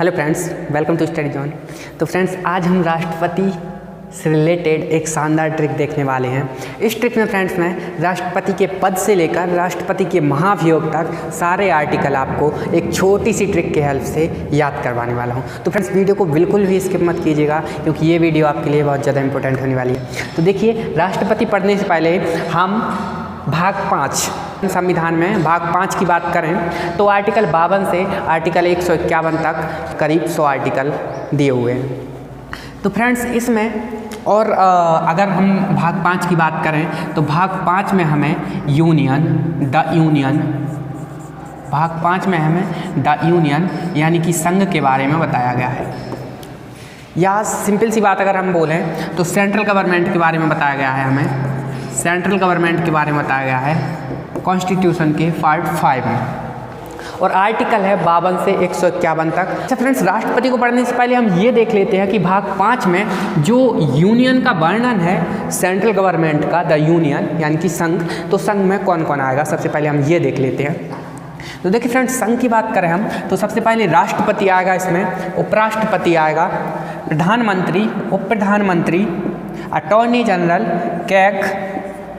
Hello friends, welcome to study zone. तो friends, आज हम राष्ट्रपति से रिलेटेड एक शानदार ट्रिक देखने वाले हैं। इस ट्रिक में फ्रेंड्स मैं राष्ट्रपति के पद से लेकर राष्ट्रपति के महाभियोग तक सारे आर्टिकल आपको एक छोटी सी ट्रिक के हेल्प से याद करवाने वाला हूं। तो फ्रेंड्स, वीडियो को बिल्कुल भी स्किप मत कीजिएगा क्योंकि ये वीडियो आपके लिए बहुत ज़्यादा इंपॉर्टेंट होने वाली है। तो देखिए, राष्ट्रपति पढ़ने से पहले हम भाग 5 संविधान में भाग 5 की बात करें तो आर्टिकल 52 से आर्टिकल 151 तक करीब 100 आर्टिकल दिए हुए हैं। तो फ्रेंड्स, इसमें और अगर हम भाग 5 की बात करें तो भाग 5 में हमें भाग 5 में हमें द यूनियन यानी कि संघ के बारे में बताया गया है। या सिंपल सी बात अगर हम बोलें तो सेंट्रल गवर्नमेंट के बारे में बताया गया है। हमें सेंट्रल गवर्नमेंट के बारे में बताया गया है कॉन्स्टिट्यूशन के पार्ट 5 में, और आर्टिकल है 52 से 151 तक। अच्छा फ्रेंड्स, राष्ट्रपति को पढ़ने से पहले हम ये देख लेते हैं कि भाग 5 में जो यूनियन का वर्णन है सेंट्रल गवर्नमेंट का, द यूनियन यानी कि संघ, तो संघ में कौन कौन आएगा सबसे पहले हम ये देख लेते हैं। तो देखिए फ्रेंड्स, संघ की बात करें हम तो सबसे पहले राष्ट्रपति आएगा, इसमें उपराष्ट्रपति आएगा, प्रधानमंत्री, उप प्रधानमंत्री, attorney general, CAG,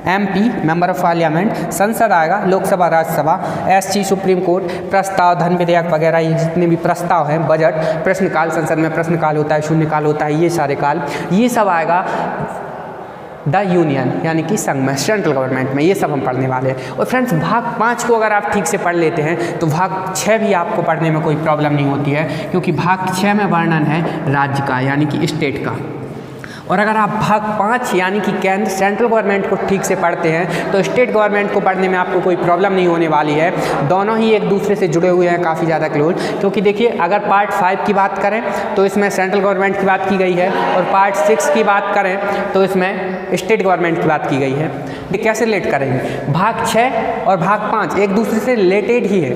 MP member of parliament, संसद आएगा, Lok Sabha, Rajya Sabha, SC supreme court, प्रस्ताव, धन विधेयक वगैरह, ये जितने भी प्रस्ताव हैं, बजट, प्रश्नकाल, संसद में प्रश्नकाल होता है, शून्यकाल होता है, ये सारे काल, ये सब आएगा द यूनियन यानी कि संघ में, सेंट्रल गवर्नमेंट में। ये सब हम पढ़ने वाले हैं। और फ्रेंड्स, भाग 5 को अगर आप ठीक से पढ़ लेते हैं तो भाग 6 भी आपको पढ़ने में कोई प्रॉब्लम नहीं होती है, क्योंकि भाग 6 में वर्णन है राज्य का यानी कि स्टेट का। और अगर आप भाग 5 यानी कि केंद्र, सेंट्रल गवर्नमेंट को ठीक से पढ़ते हैं तो स्टेट गवर्नमेंट को पढ़ने में आपको कोई प्रॉब्लम नहीं होने वाली है। दोनों ही एक दूसरे से जुड़े हुए हैं काफ़ी ज़्यादा क्लोज, क्योंकि देखिए अगर पार्ट 5 की बात करें तो इसमें सेंट्रल गवर्नमेंट की बात की गई है, और पार्ट 6 की बात करें तो इसमें स्टेट गवर्नमेंट की बात की गई है। ये कैसे रिलेट करेंगे? भाग 6 और भाग 5 एक दूसरे से रिलेटेड ही है,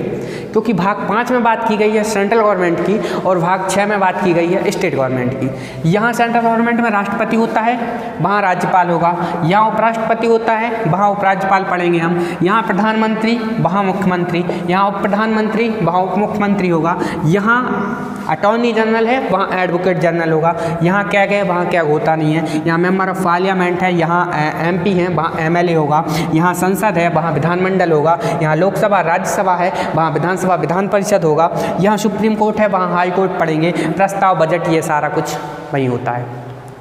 क्योंकि भाग 5 में बात की गई है सेंट्रल गवर्नमेंट की और भाग 6 में बात की गई है स्टेट गवर्नमेंट की। यहाँ सेंट्रल गवर्नमेंट में राष्ट्रपति होता है, वहाँ राज्यपाल होगा। यहाँ उपराष्ट्रपति होता है, वहाँ उपराज्यपाल पढ़ेंगे हम। यहाँ प्रधानमंत्री, वहाँ मुख्यमंत्री। यहाँ उप प्रधानमंत्री, वहाँ उप मुख्यमंत्री होगा। यहाँ अटॉर्नी जनरल है, वहाँ एडवोकेट जनरल होगा। यहाँ कैग है, वहाँ कैग होता नहीं है। यहाँ मेंबर ऑफ पार्लियामेंट है, यहाँ MP है, वहाँ MLA होगा। यहाँ संसद है, वहाँ विधानमंडल होगा। यहाँ लोकसभा, राज्यसभा है, वहाँ विधानसभा, विधान परिषद होगा। यहाँ सुप्रीम कोर्ट है, वहाँ हाई कोर्ट पढ़ेंगे। प्रस्ताव, बजट, ये सारा कुछ वही होता है,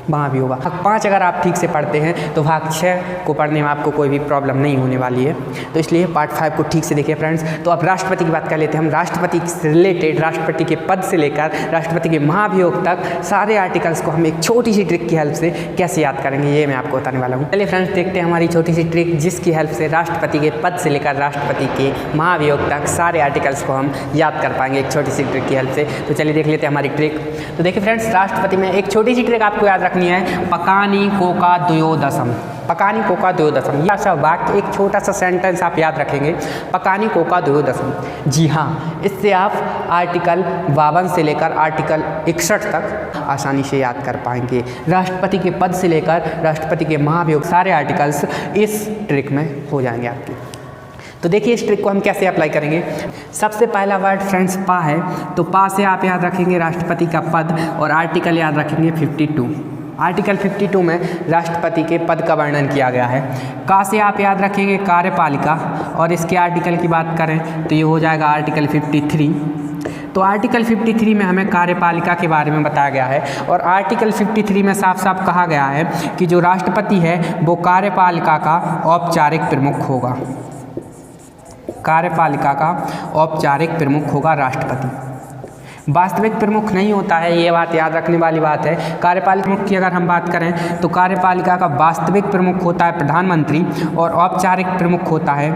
वहाँ भी होगा। भाग 5 अगर आप ठीक से पढ़ते हैं तो भाग 6 को पढ़ने में आपको कोई भी प्रॉब्लम नहीं होने वाली है। तो इसलिए पार्ट 5 को ठीक से देखिए फ्रेंड्स। तो अब राष्ट्रपति की बात कर लेते हैं हम। राष्ट्रपति से रिलेटेड, राष्ट्रपति के पद से लेकर राष्ट्रपति के महाभियोग तक सारे आर्टिकल्स को हम एक छोटी सी ट्रिक की हेल्प से कैसे याद करेंगे, ये मैं आपको बताने वाला हूँ। चलिए फ्रेंड्स, देखते हैं हमारी छोटी सी ट्रिक, जिसकी हेल्प से राष्ट्रपति के पद से लेकर राष्ट्रपति के महाभियोग तक सारे आर्टिकल्स को हम याद कर पाएंगे एक छोटी सी ट्रिक की हेल्प से। तो चलिए देख लेते हैं हमारी ट्रिक। तो देखिए फ्रेंड्स, राष्ट्रपति में एक छोटी सी ट्रिक आपको याद रखनी है, पकानी कोका द्वयोदशम। पकानी कोका द्वयोदशम, यह सा वाक्य, एक छोटा सा सेंटेंस आप याद रखेंगे, पकानी कोका द्वयोदशम। जी हाँ, इससे आप आर्टिकल 52 से लेकर आर्टिकल 61 तक आसानी से याद कर पाएंगे। राष्ट्रपति के पद से लेकर राष्ट्रपति के महाभियोग सारे आर्टिकल्स इस ट्रिक में हो जाएंगे आपके। तो देखिए इस ट्रिक को हम कैसे अप्लाई करेंगे। सबसे पहला वर्ड फ्रेंड्स पा है, तो पा से आप याद रखेंगे राष्ट्रपति का पद, और आर्टिकल याद रखेंगे 52। आर्टिकल 52 में राष्ट्रपति के पद का वर्णन किया गया है। का से आप याद रखेंगे कार्यपालिका, और इसके आर्टिकल की बात करें तो ये हो जाएगा आर्टिकल 53। तो आर्टिकल 53 में हमें कार्यपालिका के बारे में बताया गया है, और आर्टिकल 53 में साफ साफ कहा गया है कि जो राष्ट्रपति है वो कार्यपालिका का औपचारिक प्रमुख होगा। कार्यपालिका का औपचारिक प्रमुख होगा राष्ट्रपति, वास्तविक प्रमुख नहीं होता है। ये बात याद रखने वाली बात है। कार्यपालिका प्रमुख की अगर हम बात करें तो कार्यपालिका का वास्तविक प्रमुख होता है प्रधानमंत्री, और औपचारिक प्रमुख होता है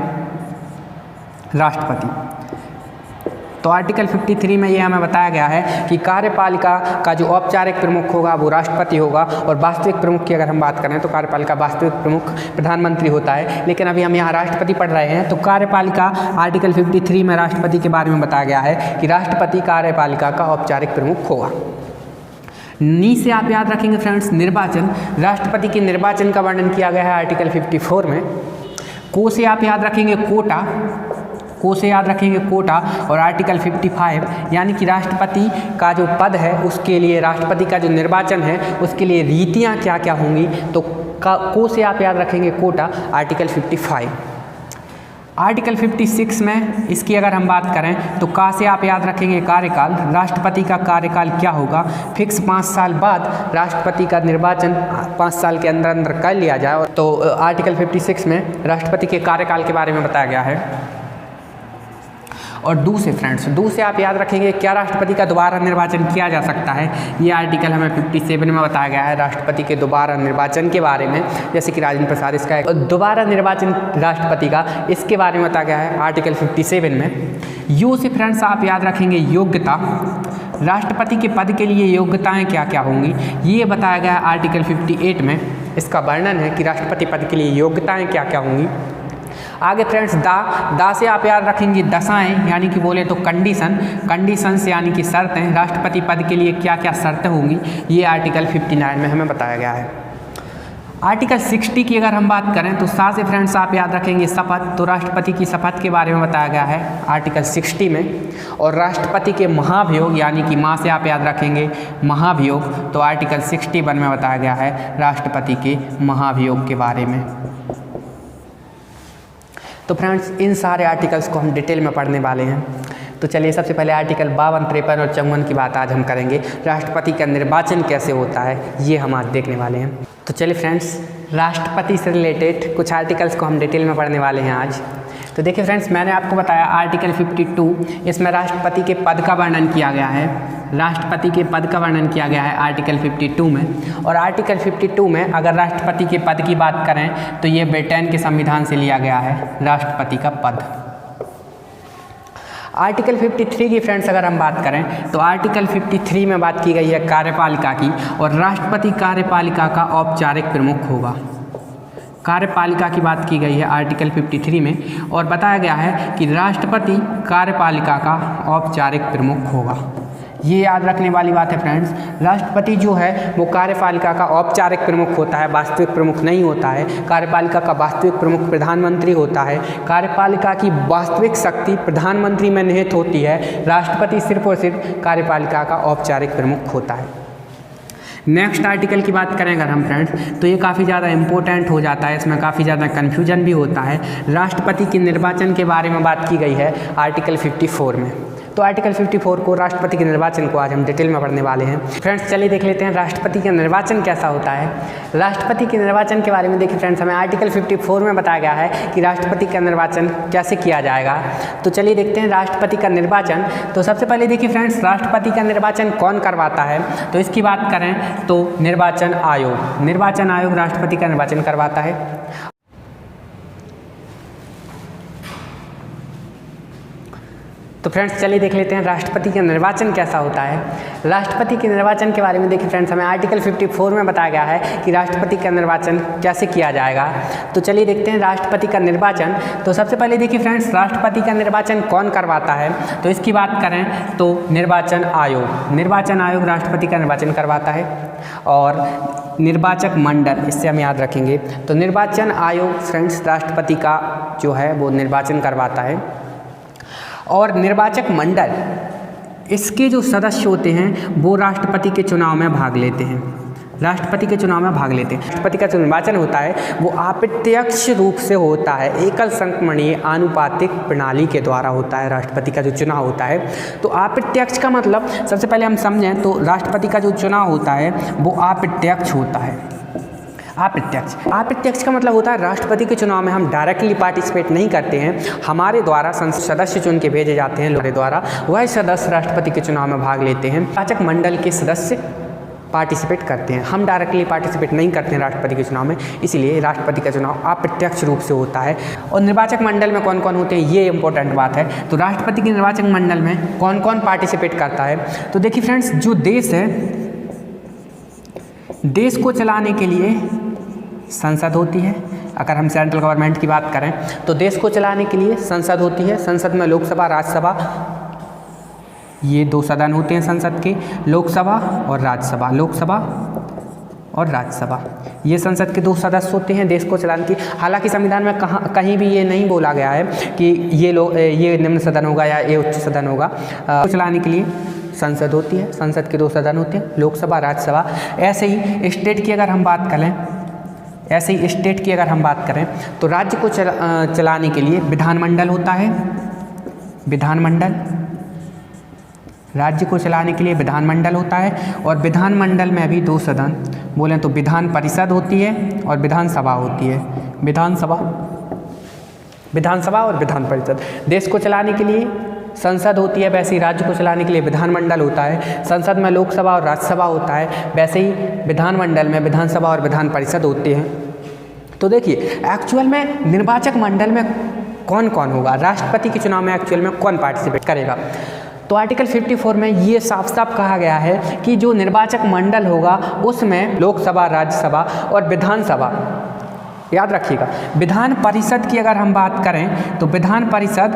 राष्ट्रपति। तो आर्टिकल 53 में ये हमें बताया गया है कि कार्यपालिका का जो औपचारिक प्रमुख होगा वो राष्ट्रपति होगा, और वास्तविक प्रमुख की अगर हम बात करें तो कार्यपालिका वास्तविक प्रमुख प्रधानमंत्री होता है। लेकिन अभी हम यहाँ राष्ट्रपति पढ़ रहे हैं, तो कार्यपालिका आर्टिकल 53 में राष्ट्रपति के बारे में बताया गया है कि राष्ट्रपति कार्यपालिका का औपचारिक प्रमुख होगा। नी से आप याद रखेंगे फ्रेंड्स निर्वाचन, राष्ट्रपति के निर्वाचन का वर्णन किया गया है आर्टिकल 54 में। को से आप याद रखेंगे कोटा, को से याद रखेंगे कोटा, और आर्टिकल 55 यानी कि राष्ट्रपति का जो पद है उसके लिए, राष्ट्रपति का जो निर्वाचन है उसके लिए रीतियाँ क्या क्या होंगी, तो को से आप याद रखेंगे कोटा, आर्टिकल 55। आर्टिकल 56 में इसकी अगर हम बात करें तो का से आप याद रखेंगे कार्यकाल, राष्ट्रपति का कार्यकाल क्या होगा, फिक्स 5 साल बाद राष्ट्रपति का निर्वाचन 5 साल के अंदर अंदर कर लिया जाए। तो आर्टिकल 56 में राष्ट्रपति के कार्यकाल के बारे में बताया गया है। और डू से फ्रेंड्स, डू से आप याद रखेंगे क्या राष्ट्रपति का दोबारा निर्वाचन किया जा सकता है, ये आर्टिकल हमें 57 में बताया गया है राष्ट्रपति के दोबारा निर्वाचन के बारे में। जैसे कि राजेंद्र प्रसाद इसका दोबारा निर्वाचन राष्ट्रपति का, इसके बारे में बताया गया है आर्टिकल 57 में। यू से फ्रेंड्स आप याद रखेंगे योग्यता, राष्ट्रपति के पद के लिए योग्यताएं क्या क्या होंगी, ये बताया गया है आर्टिकल 58 में। इसका वर्णन है कि राष्ट्रपति पद के लिए योग्यताएं क्या क्या होंगी। आगे फ्रेंड्स दा से आप याद रखेंगे दशाएं, यानी कि बोले तो कंडीशंस यानी कि शर्तें, राष्ट्रपति पद के लिए क्या क्या शर्तें होंगी, ये आर्टिकल 59 में हमें बताया गया है। आर्टिकल 60 की अगर हम बात करें तो सा से फ्रेंड्स आप याद रखेंगे शपथ, तो राष्ट्रपति की शपथ के बारे में बताया गया है आर्टिकल 60 में। और राष्ट्रपति के महाभियोग यानी कि माँ से आप याद रखेंगे महाभियोग, तो आर्टिकल 61 में बताया गया है राष्ट्रपति के महाभियोग के बारे में। तो फ्रेंड्स इन सारे आर्टिकल्स को हम डिटेल में पढ़ने वाले हैं। तो चलिए सबसे पहले आर्टिकल 52, 53 और 54 की बात आज हम करेंगे। राष्ट्रपति का निर्वाचन कैसे होता है ये हम आज देखने वाले हैं। तो चलिए फ्रेंड्स राष्ट्रपति से रिलेटेड कुछ आर्टिकल्स को हम डिटेल में पढ़ने वाले हैं आज। तो देखिए फ्रेंड्स मैंने आपको बताया आर्टिकल 52, इसमें राष्ट्रपति के पद का वर्णन किया गया है, राष्ट्रपति के पद का वर्णन किया गया है आर्टिकल 52 में। और आर्टिकल 52 में अगर राष्ट्रपति के पद की बात करें तो ये ब्रिटेन के संविधान से लिया गया है राष्ट्रपति का पद। आर्टिकल 53 की फ्रेंड्स अगर हम बात करें तो आर्टिकल 53 में बात की गई है कार्यपालिका की, और राष्ट्रपति कार्यपालिका का औपचारिक प्रमुख होगा। कार्यपालिका की बात की गई है आर्टिकल 53 में, और बताया गया है कि राष्ट्रपति कार्यपालिका का औपचारिक प्रमुख होगा। ये याद रखने वाली बात है फ्रेंड्स, राष्ट्रपति जो है वो कार्यपालिका का औपचारिक प्रमुख होता है, वास्तविक प्रमुख नहीं होता है। कार्यपालिका का वास्तविक प्रमुख प्रधानमंत्री होता है। कार्यपालिका की वास्तविक शक्ति प्रधानमंत्री में निहित होती है, राष्ट्रपति सिर्फ और सिर्फ कार्यपालिका का औपचारिक प्रमुख होता है। नेक्स्ट आर्टिकल की बात करें अगर हम फ्रेंड्स तो ये काफ़ी ज़्यादा इंपॉर्टेंट हो जाता है, इसमें काफ़ी ज़्यादा कन्फ्यूजन भी होता है। राष्ट्रपति के निर्वाचन के बारे में बात की गई है आर्टिकल 54 में। तो आर्टिकल 54 को, राष्ट्रपति के निर्वाचन को आज हम डिटेल में पढ़ने वाले हैं। फ्रेंड्स चलिए देख लेते हैं राष्ट्रपति का निर्वाचन कैसा होता है। राष्ट्रपति के निर्वाचन के बारे में देखिए फ्रेंड्स, हमें आर्टिकल 54 में बताया गया है कि राष्ट्रपति का निर्वाचन कैसे किया जाएगा। तो चलिए देखते हैं राष्ट्रपति का निर्वाचन। तो सबसे पहले देखिए फ्रेंड्स, राष्ट्रपति का निर्वाचन कौन करवाता है, तो इसकी बात करें तो निर्वाचन आयोग राष्ट्रपति का निर्वाचन करवाता है। तो फ्रेंड्स चलिए देख लेते हैं राष्ट्रपति का निर्वाचन कैसा होता है। राष्ट्रपति के निर्वाचन के बारे में देखिए फ्रेंड्स, हमें आर्टिकल 54 में बताया गया है कि राष्ट्रपति का निर्वाचन कैसे किया जाएगा। तो चलिए देखते हैं राष्ट्रपति का निर्वाचन। तो सबसे पहले देखिए फ्रेंड्स, राष्ट्रपति का निर्वाचन कौन करवाता है, तो इसकी बात करें तो निर्वाचन आयोग राष्ट्रपति का निर्वाचन करवाता है। और निर्वाचक मंडल, इससे हम याद रखेंगे, तो निर्वाचन आयोग फ्रेंड्स राष्ट्रपति का जो है वो निर्वाचन करवाता है। और निर्वाचक मंडल, इसके जो सदस्य होते हैं वो राष्ट्रपति के चुनाव में भाग लेते हैं, राष्ट्रपति का जो निर्वाचन होता है वो अप्रत्यक्ष रूप से होता है, एकल संक्रमणीय आनुपातिक प्रणाली के द्वारा होता है। राष्ट्रपति का जो चुनाव होता है, तो अप्रत्यक्ष का मतलब सबसे पहले हम समझें तो राष्ट्रपति का जो चुनाव होता है वो अप्रत्यक्ष होता है। अप्रत्यक्ष का मतलब होता है राष्ट्रपति के चुनाव में हम डायरेक्टली पार्टिसिपेट नहीं करते हैं, हमारे द्वारा संसद सदस्य चुन के भेजे जाते हैं, लोगों द्वारा वह सदस्य राष्ट्रपति के चुनाव में भाग लेते हैं। निर्वाचक मंडल के सदस्य पार्टिसिपेट करते हैं, हम डायरेक्टली पार्टिसिपेट नहीं करते हैं राष्ट्रपति के चुनाव में, इसीलिए राष्ट्रपति का चुनाव अप्रत्यक्ष रूप से होता है। और निर्वाचक मंडल में कौन कौन होते हैं ये इंपॉर्टेंट बात है। तो राष्ट्रपति के निर्वाचक मंडल में कौन कौन पार्टिसिपेट करता है, तो देखिए फ्रेंड्स, जो देश है, देश को चलाने के लिए संसद होती है। अगर हम सेंट्रल गवर्नमेंट की बात करें तो देश को चलाने के लिए संसद होती है। संसद में लोकसभा, राज्यसभा, ये दो सदन होते हैं संसद के, लोकसभा और राज्यसभा। लोकसभा और राज्यसभा। ये संसद के 2 सदस्य होते हैं देश को चलाने की। हालांकि संविधान में कहीं भी ये नहीं बोला गया है कि ये निम्न सदन होगा या ये उच्च सदन होगा। चलाने के लिए संसद होती है, संसद के 2 सदन होते हैं, लोकसभा, राज्यसभा। ऐसे ही स्टेट की अगर हम बात करें तो राज्य को चलाने के लिए विधानमंडल होता है, विधानमंडल। राज्य को चलाने के लिए विधानमंडल होता है और विधानमंडल में भी 2 सदन बोलें तो विधान परिषद होती है और विधानसभा होती है। विधानसभा और विधान परिषद। देश को चलाने के लिए संसद होती है, वैसे ही राज्य को चलाने के लिए विधानमंडल होता है। संसद में लोकसभा और राज्यसभा होता है, वैसे ही विधानमंडल में विधानसभा और विधान परिषद होते हैं। तो देखिए एक्चुअल में निर्वाचक मंडल में कौन कौन होगा, राष्ट्रपति के चुनाव में एक्चुअल में कौन पार्टिसिपेट करेगा। तो आर्टिकल 54 में ये साफ साफ कहा गया है कि जो निर्वाचक मंडल होगा उसमें लोकसभा, राज्यसभा और विधानसभा, याद रखिएगा। विधान परिषद की अगर हम बात करें तो विधान परिषद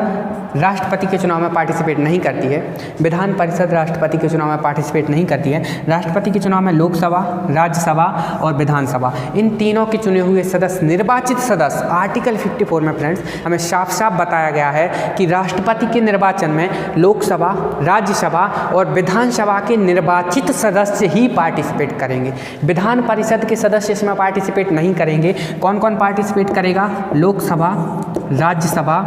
राष्ट्रपति के चुनाव में पार्टिसिपेट नहीं करती है। विधान परिषद राष्ट्रपति के चुनाव में पार्टिसिपेट नहीं करती है। राष्ट्रपति के चुनाव में लोकसभा, राज्यसभा और विधानसभा, इन तीनों के चुने हुए सदस्य, निर्वाचित सदस्य, आर्टिकल 54 में फ्रेंड्स हमें साफ साफ बताया गया है कि राष्ट्रपति के निर्वाचन में लोकसभा, राज्यसभा और विधानसभा के निर्वाचित सदस्य ही पार्टिसिपेट करेंगे। विधान परिषद के सदस्य इसमें पार्टिसिपेट नहीं करेंगे। कौन कौन पार्टिसिपेट करेगा? लोकसभा, राज्यसभा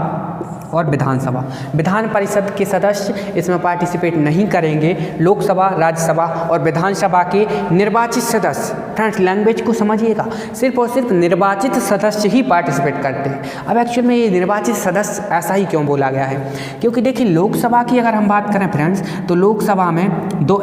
और विधानसभा। विधान परिषद के सदस्य इसमें पार्टिसिपेट नहीं करेंगे। लोकसभा, राज्यसभा और विधानसभा के निर्वाचित सदस्य, फ्रेंड्स लैंग्वेज को समझिएगा, सिर्फ और सिर्फ निर्वाचित सदस्य ही पार्टिसिपेट करते हैं। अब एक्चुअल में ये निर्वाचित सदस्य ऐसा ही क्यों बोला गया है? क्योंकि देखिए लोकसभा की अगर हम बात करें फ्रेंड्स तो लोकसभा में 2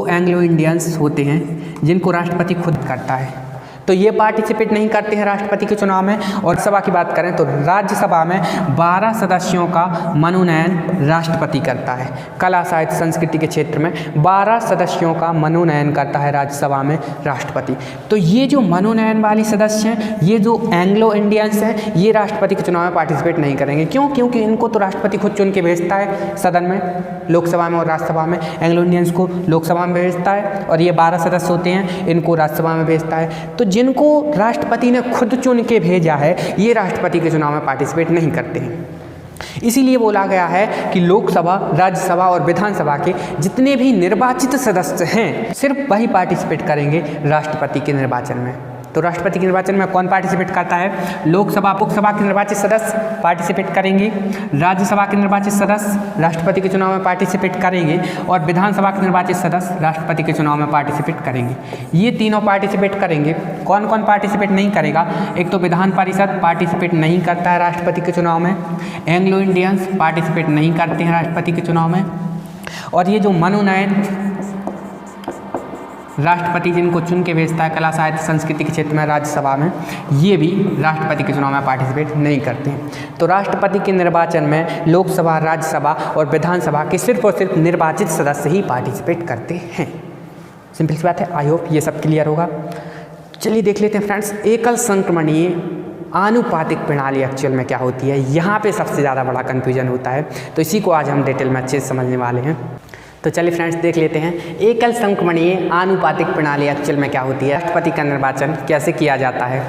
एंग्लो इंडियंस होते हैं जिनको राष्ट्रपति खुद करता है, तो ये पार्टिसिपेट नहीं करते हैं राष्ट्रपति के चुनाव में। और सभा की बात करें तो राज्यसभा में 12 सदस्यों का मनोनयन राष्ट्रपति करता है। कला, साहित्य, संस्कृति के क्षेत्र में 12 सदस्यों का मनोनयन करता है राज्यसभा में राष्ट्रपति। तो ये जो मनोनयन वाली सदस्य हैं, ये जो एंग्लो इंडियंस हैं, ये राष्ट्रपति के चुनाव में पार्टिसिपेट नहीं करेंगे। क्यों? क्योंकि इनको तो राष्ट्रपति खुद चुन के भेजता है सदन में, लोकसभा में और राज्यसभा में। एंग्लो इंडियंस को लोकसभा में भेजता है और ये 12 सदस्य होते हैं, इनको राज्यसभा में भेजता है। तो जिनको राष्ट्रपति ने खुद चुन के भेजा है ये राष्ट्रपति के चुनाव में पार्टिसिपेट नहीं करते हैं। इसीलिए बोला गया है कि लोकसभा, राज्यसभा और विधानसभा के जितने भी निर्वाचित सदस्य हैं सिर्फ वही पार्टिसिपेट करेंगे राष्ट्रपति के निर्वाचन में। तो राष्ट्रपति के निर्वाचन में कौन पार्टिसिपेट करता है? लोकसभा के निर्वाचित सदस्य पार्टिसिपेट करेंगे, राज्यसभा के निर्वाचित सदस्य राष्ट्रपति के चुनाव में पार्टिसिपेट करेंगे और विधानसभा के निर्वाचित सदस्य राष्ट्रपति के चुनाव में पार्टिसिपेट करेंगे। ये तीनों पार्टिसिपेट करेंगे। कौन कौन पार्टिसिपेट नहीं करेगा? एक तो विधान परिषद पार्टिसिपेट नहीं करता है राष्ट्रपति के चुनाव में, एंग्लो इंडियंस पार्टिसिपेट नहीं करते हैं राष्ट्रपति के चुनाव में, और ये जो मनोनयन राष्ट्रपति जिनको चुन के भेजता है कला, साहित्य, संस्कृति के क्षेत्र में राज्यसभा में, ये भी राष्ट्रपति के चुनाव में पार्टिसिपेट नहीं करते हैं। तो राष्ट्रपति के निर्वाचन में लोकसभा, राज्यसभा और विधानसभा के सिर्फ और सिर्फ निर्वाचित सदस्य ही पार्टिसिपेट करते हैं। सिंपल सी बात है। आई होप ये सब क्लियर होगा। चलिए देख लेते हैं फ्रेंड्स एकल संक्रमणीय आनुपातिक प्रणाली एक्चुअल में क्या होती है। यहाँ पे सबसे ज़्यादा बड़ा कन्फ्यूजन होता है, तो इसी को आज हम डिटेल में अच्छे से समझने वाले हैं। तो चलिए फ्रेंड्स देख लेते हैं एकल संक्रमणीय आनुपातिक प्रणाली एक्चुअल में क्या होती है, राष्ट्रपति का निर्वाचन कैसे किया जाता है।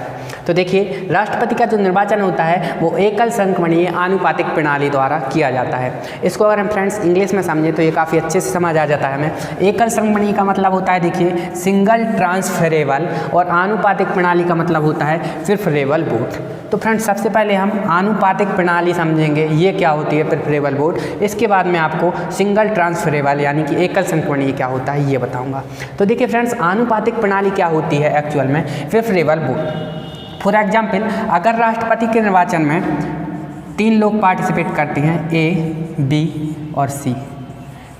तो देखिए राष्ट्रपति का जो निर्वाचन होता है वो एकल संक्रमणीय आनुपातिक प्रणाली द्वारा किया जाता है। इसको अगर हम फ्रेंड्स इंग्लिश में समझें तो ये काफ़ी अच्छे से समझ आ जाता है हमें। एकल संक्रमणीय का मतलब होता है देखिए सिंगल ट्रांसफरेबल, और आनुपातिक प्रणाली का मतलब होता है प्रेफरेबल वोट। तो फ्रेंड्स सबसे पहले हम आनुपातिक प्रणाली समझेंगे, ये क्या होती है प्रेफरेबल वोट। इसके बाद मैं आपको सिंगल ट्रांसफरेबल यानी कि एकल संक्रमणीय क्या होता है ये बताऊंगा। तो देखिए फ्रेंड्स आनुपातिक प्रणाली क्या होती है एक्चुअल में, प्रेफरेबल वोट। फॉर एग्जाम्पल अगर राष्ट्रपति के निर्वाचन में 3 लोग पार्टिसिपेट करते हैं, ए, बी और सी।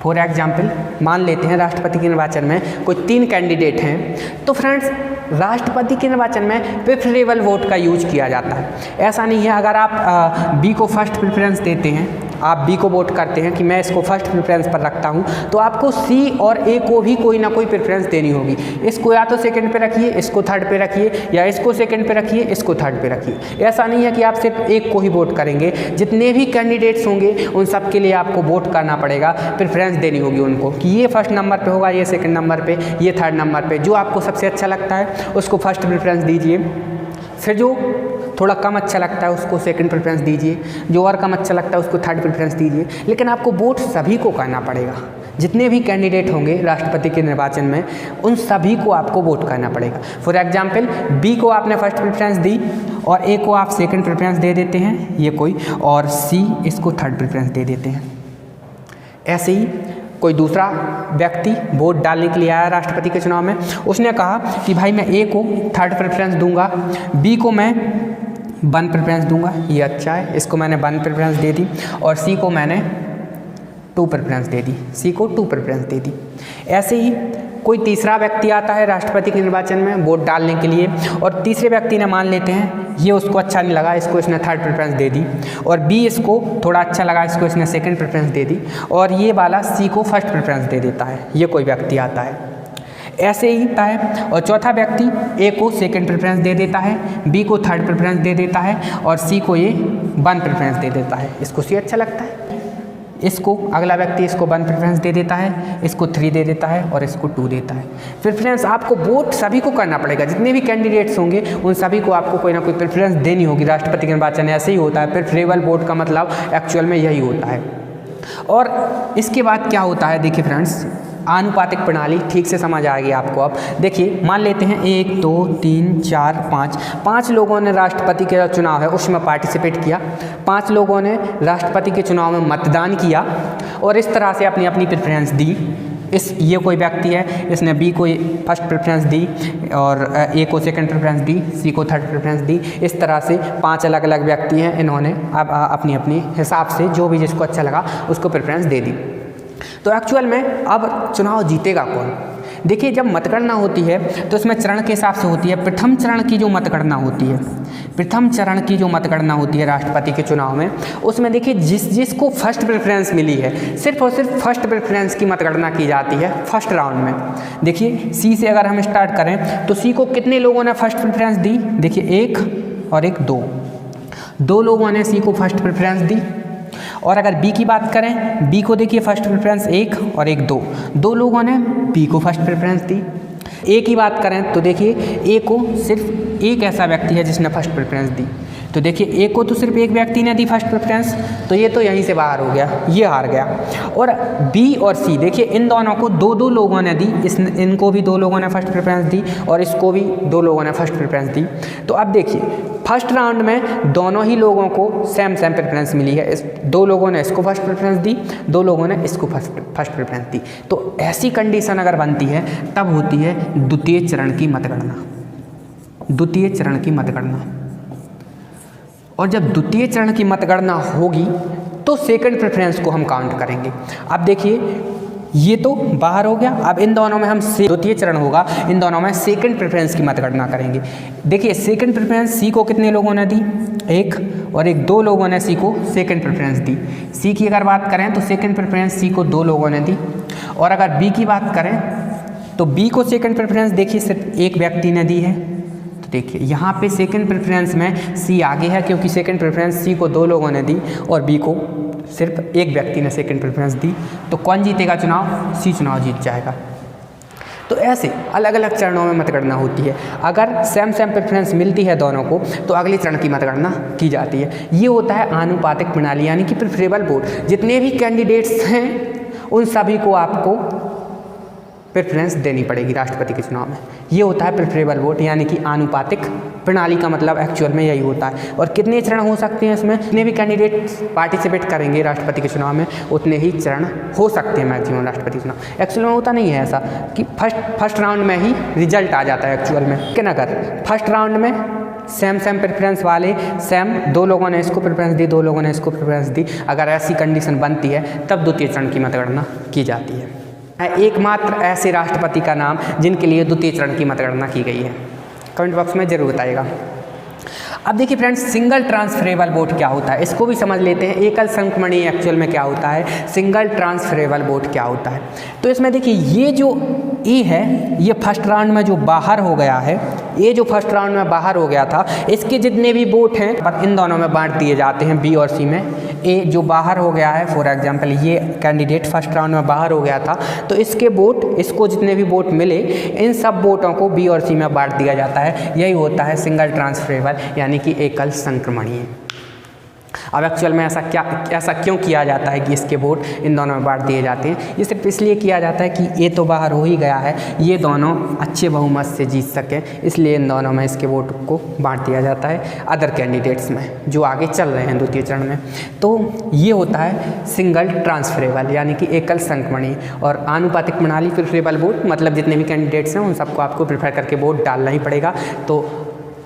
फॉर एग्जाम्पल मान लेते हैं राष्ट्रपति के निर्वाचन में कोई 3 कैंडिडेट हैं, तो फ्रेंड्स राष्ट्रपति के निर्वाचन में प्रेफरेबल वोट का यूज किया जाता है। ऐसा नहीं है अगर आप बी को फर्स्ट प्रेफरेंस देते हैं, आप बी को वोट करते हैं कि मैं इसको फर्स्ट प्रेफरेंस पर रखता हूँ, तो आपको सी और ए को भी कोई ना कोई प्रेफरेंस देनी होगी। इसको या तो सेकंड पे रखिए, इसको थर्ड पे रखिए, या इसको सेकंड पे रखिए, इसको थर्ड पे रखिए। ऐसा नहीं है कि आप सिर्फ एक को ही वोट करेंगे, जितने भी कैंडिडेट्स होंगे उन सब के लिए आपको वोट करना पड़ेगा, प्रेफरेंस देनी होगी उनको कि ये फर्स्ट नंबर पे होगा, ये सेकंड नंबर पे, ये थर्ड नंबर पे। जो आपको सबसे अच्छा लगता है उसको फर्स्ट प्रेफरेंस दीजिए, फिर जो थोड़ा कम अच्छा लगता है उसको सेकंड प्रेफरेंस दीजिए, जो और कम अच्छा लगता है उसको थर्ड प्रेफरेंस दीजिए। लेकिन आपको वोट सभी को करना पड़ेगा, जितने भी कैंडिडेट होंगे राष्ट्रपति के निर्वाचन में उन सभी को आपको वोट करना पड़ेगा। फॉर एग्जांपल बी को आपने फर्स्ट प्रेफरेंस दी और ए को आप सेकंड प्रेफरेंस दे देते हैं, ये कोई, और सी इसको थर्ड प्रेफरेंस दे देते हैं। ऐसे ही कोई दूसरा व्यक्ति वोट डालने के लिए आया राष्ट्रपति के चुनाव में, उसने कहा कि भाई मैं ए को थर्ड प्रेफरेंस दूंगा, बी को मैं 1 प्रेफरेंस दूंगा, ये अच्छा है, इसको मैंने 1 प्रेफरेंस दे दी, और सी को मैंने 2 प्रेफरेंस दे दी, सी को 2 प्रेफरेंस दे दी। ऐसे ही कोई तीसरा व्यक्ति आता है राष्ट्रपति के निर्वाचन में वोट डालने के लिए, और तीसरे व्यक्ति ने मान लेते हैं ये उसको अच्छा नहीं लगा, इसको इसने थर्ड प्रेफरेंस दे दी, और बी इसको थोड़ा अच्छा लगा, इसको इसने सेकंड प्रेफरेंस दे दी, और ये वाला सी को फर्स्ट प्रेफरेंस दे देता है। ये कोई व्यक्ति आता है, ऐसे ही होता है। और चौथा व्यक्ति ए को सेकंड प्रेफरेंस दे देता है, बी को थर्ड प्रेफरेंस दे देता है, और सी को ये 1 प्रेफरेंस दे देता है। इसको सी अच्छा लगता है, इसको अगला व्यक्ति इसको 1 प्रेफरेंस दे देता है, इसको 3 दे देता है, और इसको 2 देता है। प्रेफरेंस आपको वोट सभी को करना पड़ेगा, जितने भी कैंडिडेट्स होंगे उन सभी को आपको कोई ना कोई प्रेफरेंस देनी होगी। राष्ट्रपति के निर्वाचन ऐसे ही होता है, प्रेफरेबल वोट का मतलब एक्चुअल में यही होता है। और इसके बाद क्या होता है, देखिए फ्रेंड्स, आनुपातिक प्रणाली ठीक से समझ आ गई आपको। अब देखिए, मान लेते हैं 1 2 3 4 5 लोगों ने राष्ट्रपति के चुनाव है उसमें पार्टिसिपेट किया, 5 लोगों ने राष्ट्रपति के चुनाव में मतदान किया, और इस तरह से अपनी अपनी प्रेफरेंस दी। ये कोई व्यक्ति है, इसने बी को फर्स्ट प्रेफरेंस दी, और ए को सेकंड प्रेफरेंस दी, सी को थर्ड प्रेफरेंस दी। इस तरह से 5 अलग अलग व्यक्ति हैं, इन्होंने अब अपनी अपनी हिसाब से जो भी जिसको अच्छा लगा उसको प्रेफरेंस दे दी। तो एक्चुअल में अब चुनाव जीतेगा कौन? देखिए, जब मतगणना होती है तो इसमें चरण के हिसाब से होती है। प्रथम चरण की जो मतगणना होती है, प्रथम चरण की जो मतगणना होती है राष्ट्रपति के चुनाव में, उसमें देखिए जिसको फर्स्ट प्रेफरेंस मिली है, सिर्फ और सिर्फ फर्स्ट प्रेफरेंस की मतगणना की जाती है फर्स्ट राउंड में। देखिए, सी से अगर हम स्टार्ट करें तो सी को कितने लोगों ने फर्स्ट प्रेफरेंस दी? देखिए, 1 और 1 2 लोगों ने सी को फर्स्ट प्रेफरेंस दी। और अगर बी की बात करें, बी को देखिए फर्स्ट प्रेफरेंस 1 और 1 2 लोगों ने बी को फर्स्ट प्रेफरेंस दी। ए की बात करें तो देखिए, ए को सिर्फ एक ऐसा व्यक्ति है जिसने फर्स्ट प्रेफरेंस दी। तो देखिए, ए को तो सिर्फ एक व्यक्ति ने दी फर्स्ट प्रेफरेंस, तो ये तो यहीं से बाहर हो गया, ये हार गया। और बी और सी, देखिए इन दोनों को 2 लोगों ने दी, इनको भी 2 लोगों ने फर्स्ट प्रेफरेंस दी, और इसको भी 2 लोगों ने फर्स्ट प्रेफरेंस दी। तो अब देखिए, फर्स्ट राउंड में दोनों ही लोगों को सेम प्रेफरेंस मिली है। 2 लोगों ने इसको फर्स्ट प्रेफरेंस दी, 2 लोगों ने इसको फर्स्ट प्रेफरेंस दी। तो ऐसी कंडीशन अगर बनती है तब होती है द्वितीय चरण की मतगणना। द्वितीय चरण की मतगणना, और जब द्वितीय चरण की मतगणना होगी तो सेकंड प्रेफरेंस को हम काउंट करेंगे। अब देखिए, ये तो बाहर हो गया, अब इन दोनों में हम द्वितीय चरण होगा, इन दोनों में सेकंड प्रेफरेंस की मतगणना करेंगे। देखिए, सेकंड प्रेफरेंस सी को कितने लोगों ने दी? 1 और 2 लोगों ने सी को सेकंड प्रेफरेंस दी। सी की अगर बात करें तो सेकंड प्रेफरेंस सी को 2 लोगों ने दी। और अगर बी की बात करें तो बी को सेकंड प्रेफरेंस देखिए सिर्फ एक व्यक्ति ने दी है। तो देखिए, यहाँ पे सेकंड प्रेफरेंस में सी आगे है, क्योंकि सेकंड प्रेफरेंस सी को 2 लोगों ने दी और बी को सिर्फ एक व्यक्ति ने सेकंड प्रेफरेंस दी। तो कौन जीतेगा चुनाव? सी चुनाव जीत जाएगा। तो ऐसे अलग अलग चरणों में मतगणना होती है। अगर सेम प्रेफरेंस मिलती है दोनों को तो अगले चरण की मतगणना की जाती है। ये होता है आनुपातिक प्रणाली, यानी कि प्रेफरेबल वोट। जितने भी कैंडिडेट्स हैं उन सभी को आपको प्रेफरेंस देनी पड़ेगी राष्ट्रपति के चुनाव में। ये होता है प्रेफरेबल वोट, यानी कि आनुपातिक प्रणाली का मतलब एक्चुअल में यही होता है। और कितने चरण हो सकते हैं इसमें? जितने भी कैंडिडेट पार्टिसिपेट करेंगे राष्ट्रपति के चुनाव में उतने ही चरण हो सकते हैं मैक्सिमम राष्ट्रपति चुनाव। एक्चुअल में होता नहीं है ऐसा कि फर्स्ट राउंड में ही रिजल्ट आ जाता है एक्चुअल में। लेकिन अगर फर्स्ट राउंड में सेम प्रेफरेंस वाले 2 लोगों ने इसको प्रेफरेंस दी, 2 लोगों ने इसको प्रेफरेंस दी, अगर ऐसी कंडीशन बनती है तब द्वितीय चरण की मतगणना की जाती है। एकमात्र ऐसे राष्ट्रपति का नाम जिनके लिए द्वितीय चरण की मतगणना की गई है, कमेंट बॉक्स में जरूर बताइएगा। अब देखिए फ्रेंड्स, सिंगल ट्रांसफरेबल वोट क्या होता है, इसको भी समझ लेते हैं। एकल संक्रमणीय एक्चुअल में क्या होता है, सिंगल ट्रांसफरेबल वोट क्या होता है। तो इसमें देखिए ये जो ए है, ये फर्स्ट राउंड में जो बाहर हो गया है, ये जो फर्स्ट राउंड में बाहर हो गया था, इसके जितने भी वोट हैं पर इन दोनों में बांट दिए जाते हैं, बी और सी में। ए जो बाहर हो गया है, फॉर एग्जांपल ये कैंडिडेट फर्स्ट राउंड में बाहर हो गया था, तो इसके वोट, इसको जितने भी वोट मिले, इन सब वोटों को बी और सी में बांट दिया जाता है। यही होता है सिंगल ट्रांसफरेबल यानी कि एकल संक्रमणीय। अब एक्चुअल में ऐसा क्यों किया जाता है कि इसके वोट इन दोनों में बांट दिए जाते हैं? ये सिर्फ इसलिए किया जाता है कि ये तो बाहर हो ही गया है, ये दोनों अच्छे बहुमत से जीत सकें, इसलिए इन दोनों में इसके वोट को बांट दिया जाता है अदर कैंडिडेट्स में जो आगे चल रहे हैं द्वितीय चरण में। तो ये होता है सिंगल ट्रांसफरेबल यानी कि एकल संक्रमणीय। और आनुपातिक प्रणाली प्रेफरेबल वोट, मतलब जितने भी कैंडिडेट्स हैं उन सबको आपको प्रेफर करके वोट डालना ही पड़ेगा। तो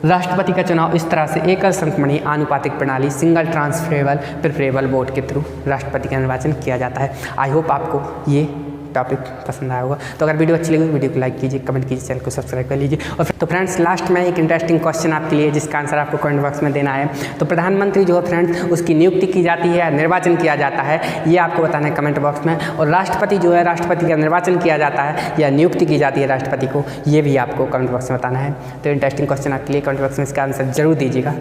राष्ट्रपति का चुनाव इस तरह से एकल संक्रमणीय आनुपातिक प्रणाली सिंगल ट्रांसफरेबल प्रेफरेबल वोट के थ्रू राष्ट्रपति का निर्वाचन किया जाता है। आई होप आपको ये टॉपिक पसंद आया होगा। तो अगर वीडियो अच्छी लगी तो वीडियो को लाइक कीजिए, कमेंट कीजिए, चैनल को सब्सक्राइब कर लीजिए। और तो फ्रेंड्स, लास्ट में एक इंटरेस्टिंग क्वेश्चन आपके लिए जिसका आंसर आपको कमेंट बॉक्स में देना है। तो प्रधानमंत्री जो है फ्रेंड्स, उसकी नियुक्ति की जाती है, निर्वाचन किया जाता है, ये आपको बताना है कमेंट बॉक्स में। और राष्ट्रपति जो है, राष्ट्रपति का निर्वाचन किया जाता है या नियुक्ति की जाती है राष्ट्रपति को, ये भी आपको कमेंट बॉक्स में बताना है। तो इंटरेस्टिंग क्वेश्चन आपके लिए कमेंट बॉक्स में इसका आंसर जरूर दीजिएगा।